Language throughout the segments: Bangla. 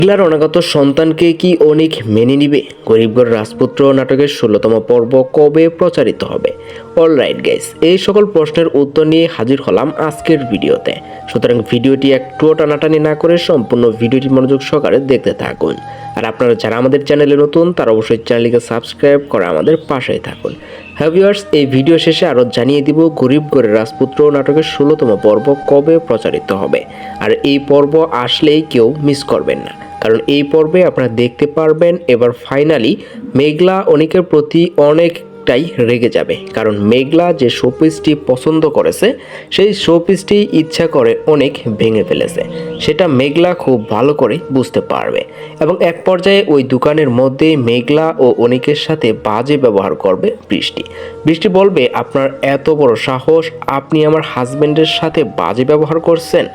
মেঘলার অনাগত সন্তানকে কি অনিক মেনে নিবে? গরিবগড় রাজপুত্র নাটকের ১৬তম পর্ব কবে প্রচারিত হবে? অলরাইট গাইস, এই সকল প্রশ্নের উত্তর নিয়ে হাজির হলাম আজকের ভিডিওতে। সুতরাং ভিডিওটি একটুও টানাটানি না করে সম্পূর্ণ ভিডিওটি মনোযোগ সহকারে দেখতে থাকুন। আর আপনারা যারা আমাদের চ্যানেলে নতুন তারা অবশ্যই চ্যানেলটিকে সাবস্ক্রাইব করে আমাদের পাশেই থাকুন। হ্যাঁ ভিউয়ার্স, এই ভিডিও শেষে আরও জানিয়ে দিব গরিবগড়ের রাজপুত্র নাটকের ১৬তম পর্ব কবে প্রচারিত হবে। আর এই পর্ব আসলেই কেউ মিস করবেন না, কারণ এই পর্বে আপনারা দেখতে পারবেন এবার ফাইনালি মেঘলা অনিকের প্রতি অনেকটাই রেগে যাবে। কারণ মেঘলা যে শোপিসটি পছন্দ করেছে সেই শোপিসটি ইচ্ছা করে অনেক ভেঙে ফেলেছে, সেটা মেঘলা খুব ভালো করে বুঝতে পারবে। এবং এক পর্যায়ে ওই দোকানের মধ্যেই মেঘলা ও অনিকের সাথে বাজে ব্যবহার করবে বৃষ্টি। বৃষ্টি বলবে, আপনার এত বড় সাহস, আপনি আমার হাজবেন্ডের সাথে বাজে ব্যবহার করছেন।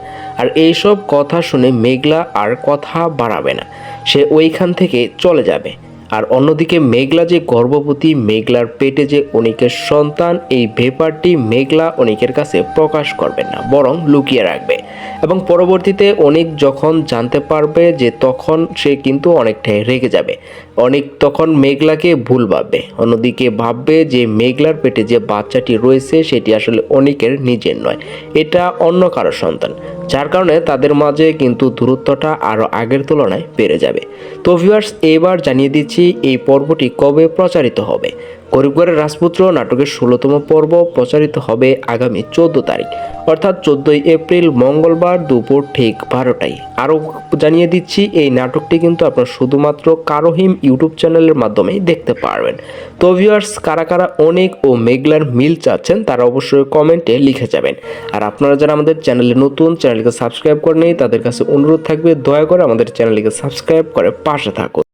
আর এইসব কথা শুনে মেঘলা আর কথা বাড়াবে না, সে ওইখান থেকে চলে যাবে। আর অন্যদিকে মেঘলা যে গর্ভবতী, মেঘলার পেটে যে অনিকের সন্তান, এই ব্যাপারটি মেঘলা অনিকের কাছে প্রকাশ করবে না, বরং লুকিয়ে রাখবে। এবং পরবর্তীতে অনিক যখন জানতে পারবে যে তখন সে কিন্তু অনেকটাই রেগে যাবে। অনিক তখন মেঘলাকে ভুল ভাববে, অন্যদিকে ভাববে যে মেঘলার পেটে যে বাচ্চাটি রয়েছে সেটি আসলে অনিকের নিজের নয়, এটা অন্য কারো সন্তান। যার কারণে তাদের মাঝে কিন্তু দূরত্বটা আরও আগের তুলনায় বেড়ে যাবে। তো ভিউয়ার্স, এবার জানিয়ে দিচ্ছি এই পর্বটি কবে প্রচারিত হবে। গরিবগড়ের রাজপুত্র নাটকের ১৬তম পর্ব প্রচারিত হবে আগামী ১৪ তারিখ, অর্থাৎ ১৪ই এপ্রিল মঙ্গলবার দুপুর ঠিক ১২টায়। আরও জানিয়ে দিচ্ছি এই নাটকটি কিন্তু আপনারা শুধুমাত্র কারোহিম ইউটিউব চ্যানেলের মাধ্যমেই দেখতে পারবেন। তো ভিউয়ার্স, কারা কারা অনিক ও মেঘলার মিল চাচ্ছেন তারা অবশ্যই কমেন্টে লিখে যাবেন। আর আপনারা যারা আমাদের চ্যানেলে নতুন, চ্যানেলকে সাবস্ক্রাইব করে নেই, তাদের কাছে অনুরোধ থাকবে দয়া করে আমাদের চ্যানেলকে সাবস্ক্রাইব করে পাশে থাকুন।